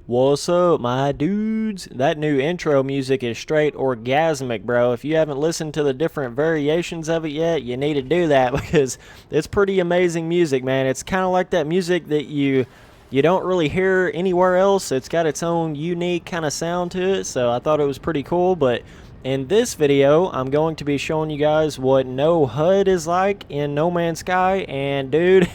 What's up, my dudes? That new intro music is straight orgasmic, bro. If you haven't listened to the different variations of it yet, you need to do that because it's pretty amazing music, man. It's kind of like that music that you don't really hear anywhere else. It's got its own unique kind of sound to it, so I thought it was pretty cool. But in this video, I'm going to be showing you guys what No HUD is like in No Man's Sky, and dude,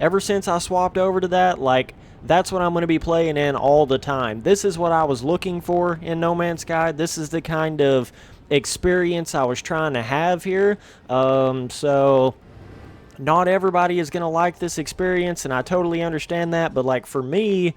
ever since I swapped over to that, like, that's what I'm going to be playing in all the time. This is what I was looking for in No Man's Sky. This is the kind of experience I was trying to have here. So not everybody is going to like this experience, and I totally understand that. But like for me,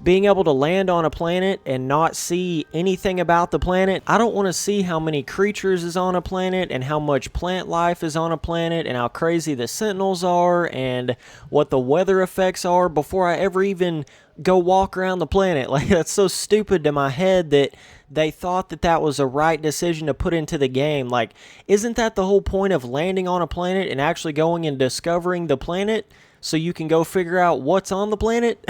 being able to land on a planet and not see anything about the planet, I don't want to see how many creatures is on a planet and how much plant life is on a planet and how crazy the sentinels are and what the weather effects are before I ever even go walk around the planet. Like, that's so stupid to my head that they thought that that was a right decision to put into the game. Like, isn't that the whole point of landing on a planet and actually going and discovering the planet? So you can go figure out what's on the planet?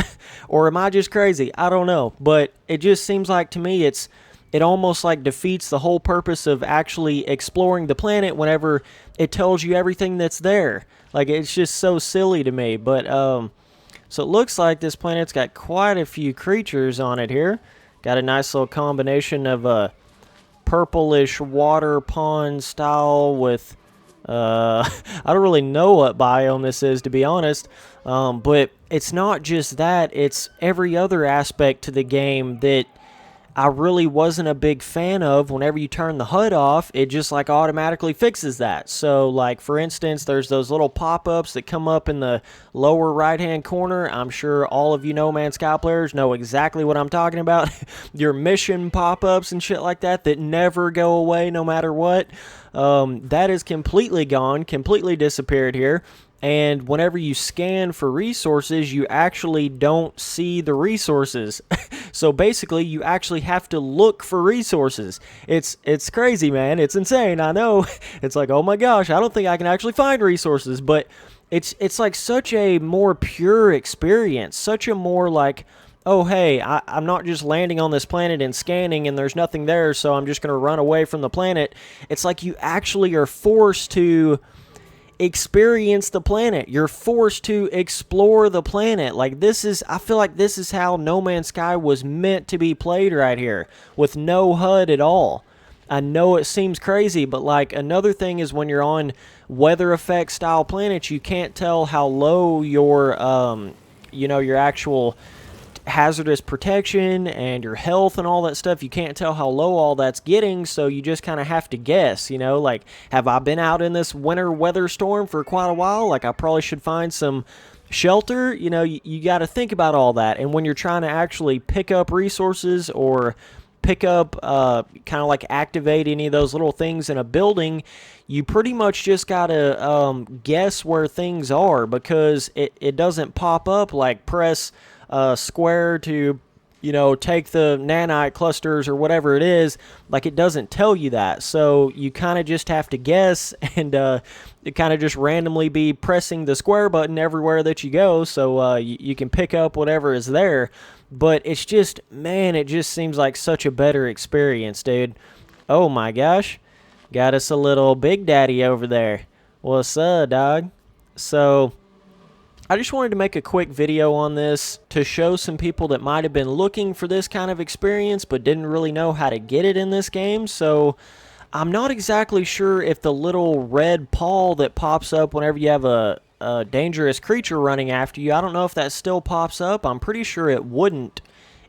Or am I just crazy? I don't know. But it just seems like to me it almost like defeats the whole purpose of actually exploring the planet whenever it tells you everything that's there. Like, it's just so silly to me. But so it looks like this planet's got quite a few creatures on it here. Got a nice little combination of a purplish water pond style with I don't really know what biome this is, to be honest, but it's not just that, it's every other aspect to the game that I really wasn't a big fan of. Whenever you turn the HUD off, it just like automatically fixes that. So like, for instance, there's those little pop-ups that come up in the lower right hand corner. I'm sure all of you No Man's Sky players know exactly what I'm talking about. Your mission pop-ups and shit like that never go away no matter what. That is completely gone, completely disappeared here. And whenever you scan for resources, you actually don't see the resources. So basically, you actually have to look for resources. It's crazy, man. It's insane. I know. It's like, oh my gosh, I don't think I can actually find resources. But it's like such a more pure experience. Such a more like, oh, hey, I'm not just landing on this planet and scanning and there's nothing there, so I'm just going to run away from the planet. It's like you actually are forced to experience the planet. You're forced to explore the planet. Like, I feel like this is how No Man's Sky was meant to be played right here, with no HUD at all. I know it seems crazy, but like, another thing is when you're on weather effect style planets, you can't tell how low your your actual hazardous protection and your health and all that stuff. You can't tell how low all that's getting, so you just kind of have to guess, like, have I been out in this winter weather storm for quite a while? Like, I probably should find some shelter. You got to think about all that. And when you're trying to actually pick up resources or pick up kind of like activate any of those little things in a building, you pretty much just gotta guess where things are, because it doesn't pop up like press square to take the nanite clusters or whatever it is. Like, it doesn't tell you that, so you kind of just have to guess and it kind of just randomly be pressing the square button everywhere that you go, so you can pick up whatever is there. But it's just, man, it just seems like such a better experience, dude. Oh my gosh, got us a little Big Daddy over there. What's up, dog? So I just wanted to make a quick video on this to show some people that might have been looking for this kind of experience but didn't really know how to get it in this game. So I'm not exactly sure if the little red paw that pops up whenever you have a dangerous creature running after you, I don't know if that still pops up. I'm pretty sure it wouldn't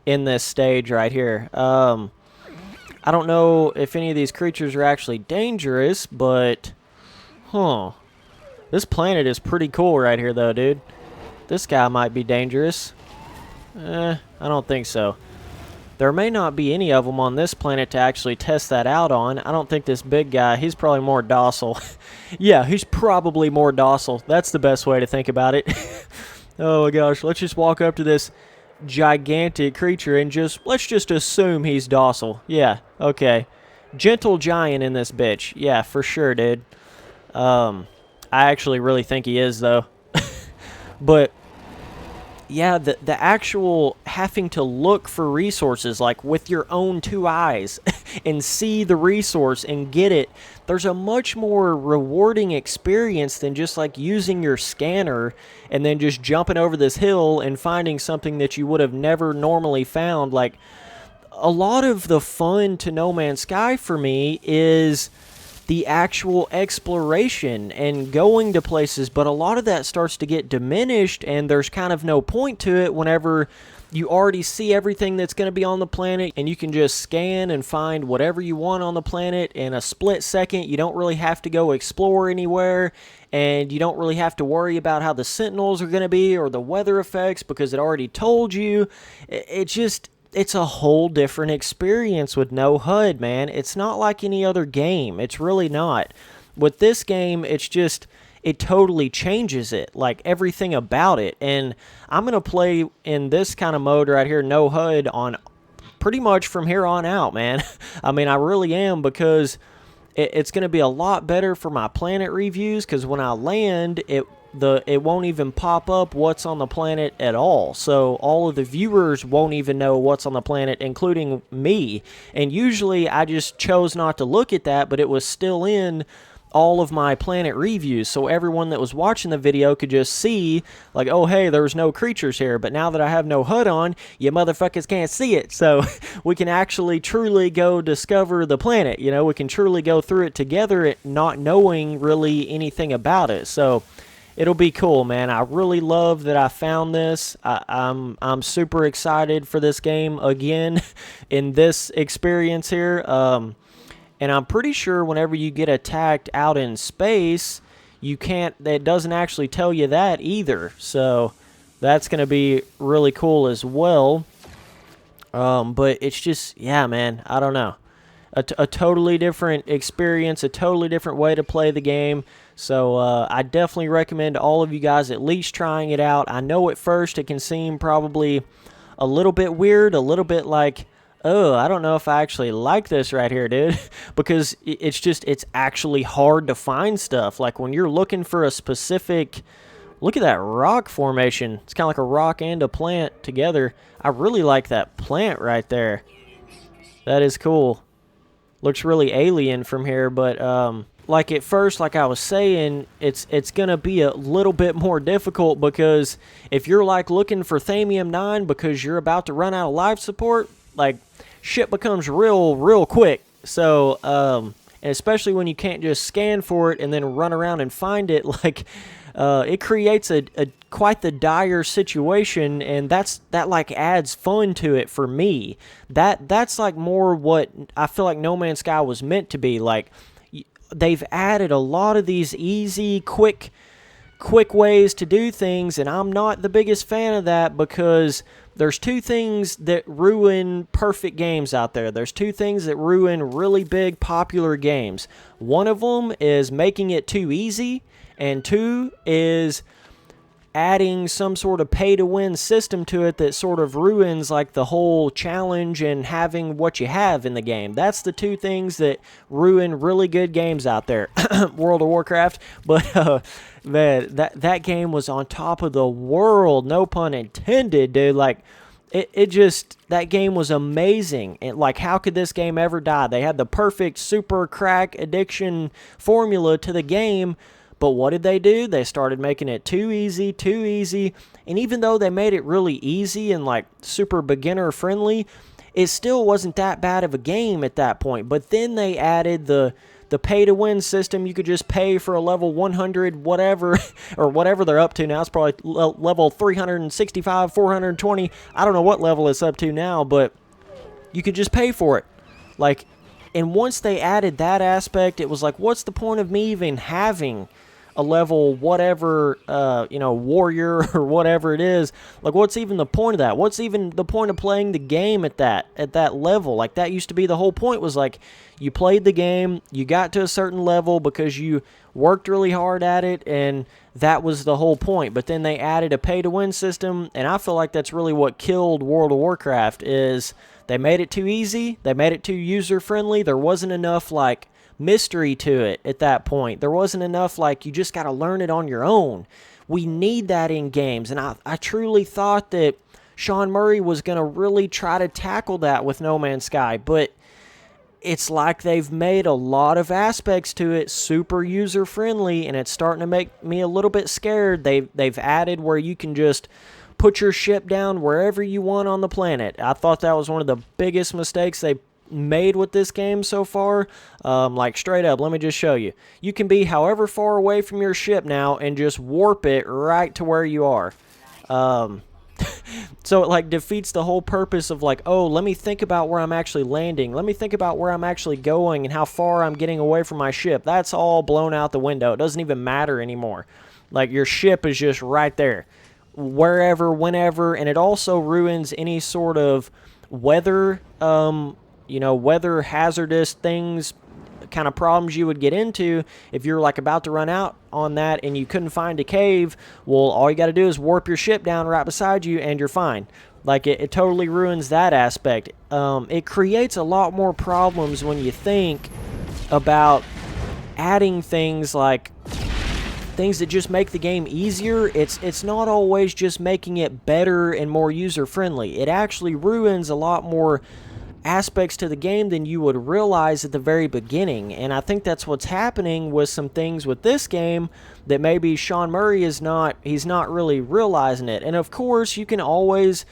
in this stage right here. I don't know if any of these creatures are actually dangerous, but this planet is pretty cool right here, though, dude. This guy might be dangerous. I don't think so. There may not be any of them on this planet to actually test that out on. I don't think this big guy, he's probably more docile. Yeah, he's probably more docile. That's the best way to think about it. Oh my gosh, let's just walk up to this gigantic creature and let's just assume he's docile. Yeah, okay. Gentle giant in this bitch. Yeah, for sure, dude. I actually really think he is, though. But yeah, the actual having to look for resources, like with your own two eyes, and see the resource and get it, there's a much more rewarding experience than just like using your scanner and then just jumping over this hill and finding something that you would have never normally found. Like, a lot of the fun to No Man's Sky for me is the actual exploration and going to places, but a lot of that starts to get diminished, and there's kind of no point to it whenever you already see everything that's going to be on the planet, and you can just scan and find whatever you want on the planet in a split second. You don't really have to go explore anywhere, and you don't really have to worry about how the sentinels are going to be or the weather effects, because it already told you. It's a whole different experience with no HUD, man. It's not like any other game. It's really not. With this game, it totally changes it, like everything about it. And I'm going to play in this kind of mode right here, no HUD, on pretty much from here on out, man. I mean, I really am, because it's going to be a lot better for my planet reviews, because when I land, it won't even pop up what's on the planet at all. So all of the viewers won't even know what's on the planet, including me. And usually I just chose not to look at that, but it was still in all of my planet reviews, so everyone that was watching the video could just see, like, oh, hey, there's no creatures here. But now that I have no HUD on, you motherfuckers can't see it. So we can actually truly go discover the planet. You know, we can truly go through it together, not knowing really anything about it. So it'll be cool, man. I really love that I found this. I'm super excited for this game again in this experience here. And I'm pretty sure whenever you get attacked out in space, it doesn't actually tell you that either. So that's going to be really cool as well. But it's just, yeah, man, I don't know. A totally different experience, a totally different way to play the game. So I definitely recommend all of you guys at least trying it out. I know at first it can seem probably a little bit weird, a little bit like, oh, I don't know if I actually like this right here, dude. Because it's actually hard to find stuff. Like when you're looking for a specific, look at that rock formation. It's kind of like a rock and a plant together. I really like that plant right there. That is cool. Looks really alien from here, but like at first, like I was saying, it's gonna be a little bit more difficult, because if you're like looking for Thamium 9 because you're about to run out of life support, like shit becomes real quick. So and especially when you can't just scan for it and then run around and find it, like it creates a quite the dire situation, and that like adds fun to it for me. That's like more what I feel like No Man's Sky was meant to be. Like, they've added a lot of these easy, quick ways to do things, and I'm not the biggest fan of that, because there's two things that ruin perfect games out there. There's two things that ruin really big, popular games. One of them is making it too easy, and two is adding some sort of pay-to-win system to it that sort of ruins like the whole challenge and having what you have in the game. That's the two things that ruin really good games out there. World of Warcraft, but man, that game was on top of the world, no pun intended, dude. Like, that game was amazing. And like, how could this game ever die? They had the perfect super crack addiction formula to the game. But what did they do? They started making it too easy. And even though they made it really easy and like super beginner friendly, it still wasn't that bad of a game at that point. But then they added the pay to win system. You could just pay for a level 100 whatever, or whatever they're up to now. It's probably level 365, 420. I don't know what level it's up to now, but you could just pay for it. Like, and once they added that aspect, it was like, what's the point of me even having a level whatever, warrior or whatever it is? Like, what's even the point of that? What's even the point of playing the game at that level? Like, that used to be the whole point, was like, you played the game, you got to a certain level because you worked really hard at it, and that was the whole point. But then they added a pay-to-win system, and I feel like that's really what killed World of Warcraft. Is they made it too easy, they made it too user-friendly. There wasn't enough, like, mystery to it at that point. There wasn't enough, like, you just got to learn it on your own. we need that in games. And I truly thought that Sean Murray was going to really try to tackle that with No Man's Sky, but it's like they've made a lot of aspects to it super user-friendly, and it's starting to make me a little bit scared. They've added where you can just put your ship down wherever you want on the planet. I thought that was one of the biggest mistakes they made with this game so far. Like, straight up, let me just show you. You can be however far away from your ship now and just warp it right to where you are. So it like defeats the whole purpose of like, oh, let me think about where I'm actually landing. Let me think about where I'm actually going and how far I'm getting away from my ship. That's all blown out the window. It doesn't even matter anymore. Like, your ship is just right there, wherever, whenever, and it also ruins any sort of weather, weather hazardous things, kind of problems you would get into if you're like about to run out on that and you couldn't find a cave. Well, all you got to do is warp your ship down right beside you and you're fine. Like, it totally ruins that aspect. It creates a lot more problems when you think about adding things like things that just make the game easier. It's not always just making it better and more user-friendly. It actually ruins a lot more aspects to the game than you would realize at the very beginning, and I think that's what's happening with some things with this game that maybe Sean Murray he's not really realizing it. And of course, you can always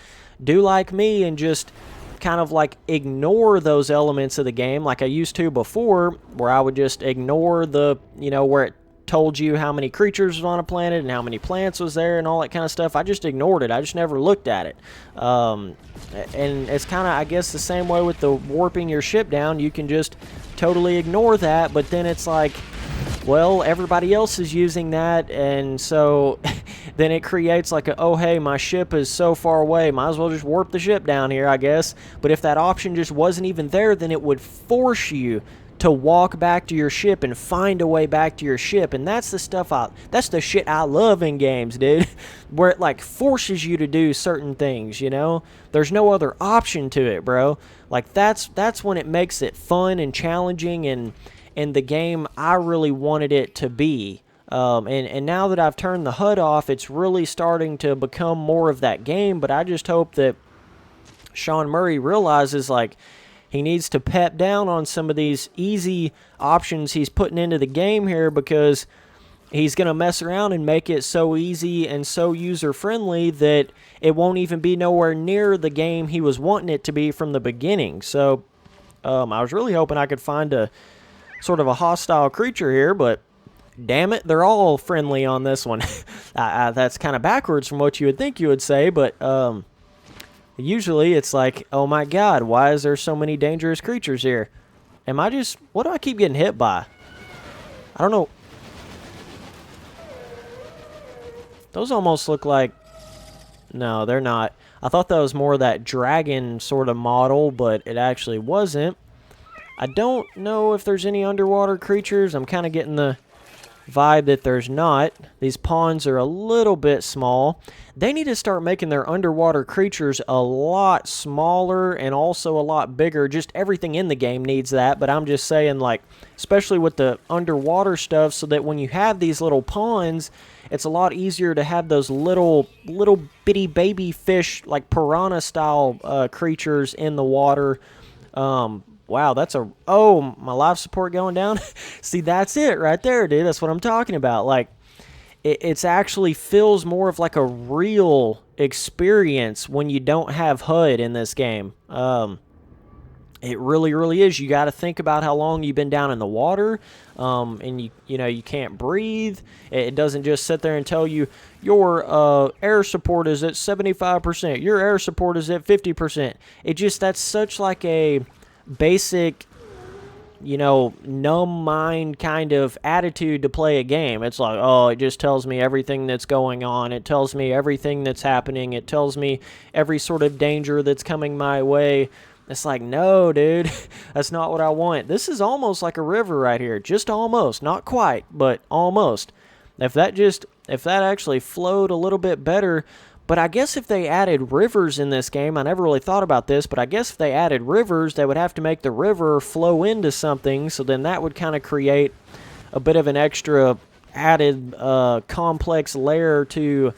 do like me and just kind of like ignore those elements of the game like I used to before, where I would just ignore the, where it told you how many creatures was on a planet and how many plants was there and all that kind of stuff. I just ignored it. I just never looked at it. And it's kind of, I guess, the same way with the warping your ship down. You can just totally ignore that, but then it's like, well, everybody else is using that, and so then it creates like oh, hey, my ship is so far away, might as well just warp the ship down here, I guess. But if that option just wasn't even there, then it would force you to walk back to your ship and find a way back to your ship. And that's the shit I love in games, dude. Where it like forces you to do certain things, There's no other option to it, bro. Like, that's when it makes it fun and challenging and the game I really wanted it to be. And now that I've turned the HUD off, it's really starting to become more of that game. But I just hope that Sean Murray realizes, like, he needs to pep down on some of these easy options he's putting into the game here, because he's going to mess around and make it so easy and so user-friendly that it won't even be nowhere near the game he was wanting it to be from the beginning. So I was really hoping I could find a sort of a hostile creature here, but damn it, they're all friendly on this one. That's kind of backwards from what you would think you would say, but usually it's like, oh my god, why is there so many dangerous creatures here? What do I keep getting hit by? I don't know. Those almost look like, no, they're not. I thought that was more of that dragon sort of model, but it actually wasn't. I don't know if there's any underwater creatures. I'm kind of getting the vibe that there's not. These ponds are a little bit small. They need to start making their underwater creatures a lot smaller and also a lot bigger. Just everything in the game needs that, but I'm just saying, like, especially with the underwater stuff, so that when you have these little ponds, it's a lot easier to have those little bitty baby fish, like piranha style creatures in the water. Wow, my life support going down? See, that's it right there, dude. That's what I'm talking about. Like, it's actually feels more of like a real experience when you don't have HUD in this game. It really, really is. You got to think about how long you've been down in the water, and you can't breathe. It doesn't just sit there and tell you your air support is at 75%, your air support is at 50%. That's such like a basic, numb mind kind of attitude to play a game. It's like, oh, it just tells me everything that's going on. It tells me everything that's happening. It tells me every sort of danger that's coming my way. It's like, no, dude, that's not what I want. This is almost like a river right here. Just almost. Not quite, but almost. If that actually flowed a little bit better. But I guess if they added rivers in this game, I never really thought about this, but I guess if they added rivers, they would have to make the river flow into something, so then that would kind of create a bit of an extra added complex layer to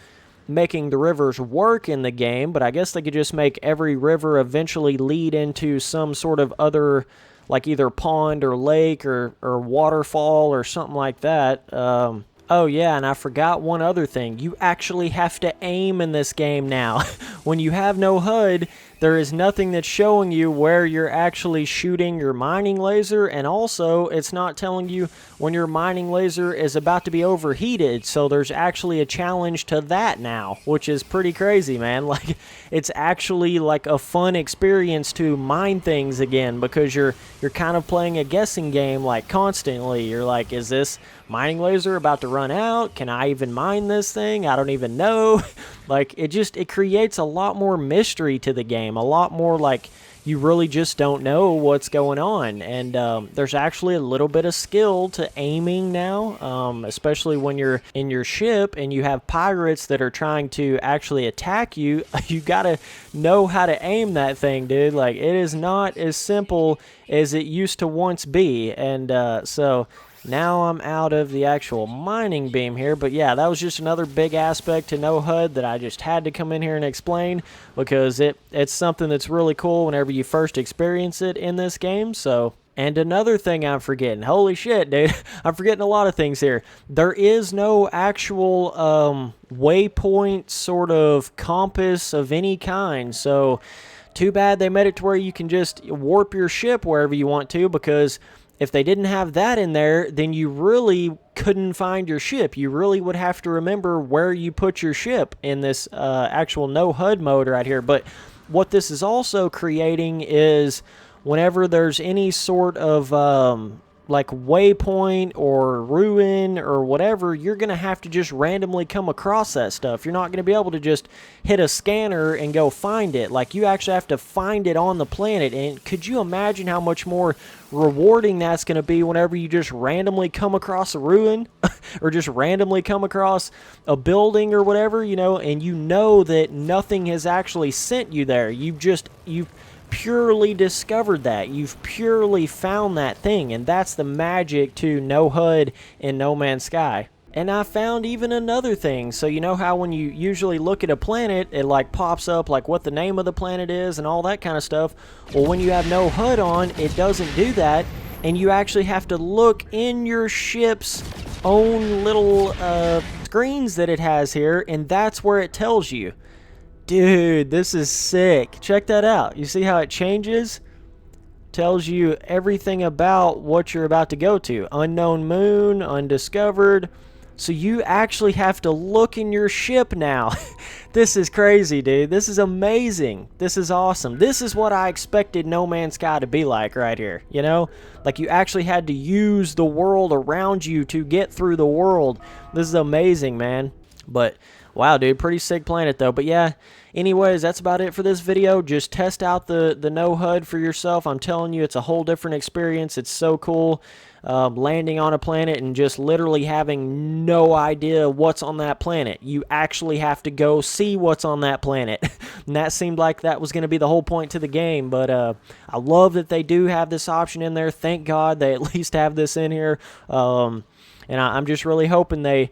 making the rivers work in the game, but I guess they could just make every river eventually lead into some sort of other, like either pond or lake or waterfall or something like that. Oh yeah, and I forgot one other thing. You actually have to aim in this game now. When you have no HUD, there is nothing that's showing you where you're actually shooting your mining laser, and also it's not telling you when your mining laser is about to be overheated, so there's actually a challenge to that now, which is pretty crazy, man. Like, it's actually like a fun experience to mine things again, because you're kind of playing a guessing game, like, constantly. You're like, is this mining laser about to run out? Can I even mine this thing? I don't even know. Like, it creates a lot more mystery to the game, a lot more like you really just don't know what's going on. And there's actually a little bit of skill to aiming now, especially when you're in your ship and you have pirates that are trying to actually attack you. You gotta know how to aim that thing, dude. Like, it is not as simple as it used to once be. And so now I'm out of the actual mining beam here, but yeah, that was just another big aspect to No HUD that I just had to come in here and explain, because it's something that's really cool whenever you first experience it in this game. So, and another thing I'm forgetting, holy shit, dude, I'm forgetting a lot of things here. There is no actual waypoint sort of compass of any kind, so too bad they made it to where you can just warp your ship wherever you want to, because if they didn't have that in there, then you really couldn't find your ship. You really would have to remember where you put your ship in this actual no HUD mode right here. But what this is also creating is whenever there's any sort of like waypoint or ruin or whatever, you're going to have to just randomly come across that stuff. You're not going to be able to just hit a scanner and go find it. Like, you actually have to find it on the planet. And could you imagine how much more rewarding that's going to be whenever you just randomly come across a ruin or just randomly come across a building or whatever, you know, and you know that nothing has actually sent you there. You've purely discovered that. You've purely found that thing, and that's the magic to No HUD in No Man's Sky. And I found even another thing. So you know how when you usually look at a planet, it like pops up like what the name of the planet is and all that kind of stuff. Well, when you have no HUD on, it doesn't do that, and you actually have to look in your ship's own little screens that it has here, and that's where it tells you. Dude, this is sick. Check that out. You see how it changes? Tells you everything about what you're about to go to. Unknown moon, undiscovered. So you actually have to look in your ship now. This is crazy, dude. This is amazing. This is awesome. This is what I expected No Man's Sky to be like right here. You know? Like, you actually had to use the world around you to get through the world. This is amazing, man. But wow, dude, pretty sick planet though. But yeah, anyways, that's about it for this video. Just test out the no HUD for yourself. I'm telling you, it's a whole different experience. It's so cool landing on a planet and just literally having no idea what's on that planet. You actually have to go see what's on that planet. And that seemed like that was going to be the whole point to the game. But I love that they do have this option in there. Thank God they at least have this in here. And I'm just really hoping they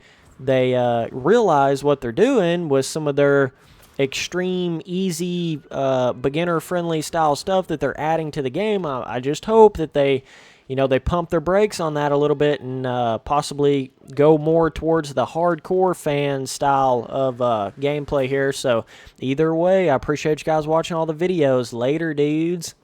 realize what they're doing with some of their extreme, easy, beginner-friendly style stuff that they're adding to the game. I just hope that they pump their brakes on that a little bit and possibly go more towards the hardcore fan style of gameplay here. So either way, I appreciate you guys watching all the videos. Later, dudes.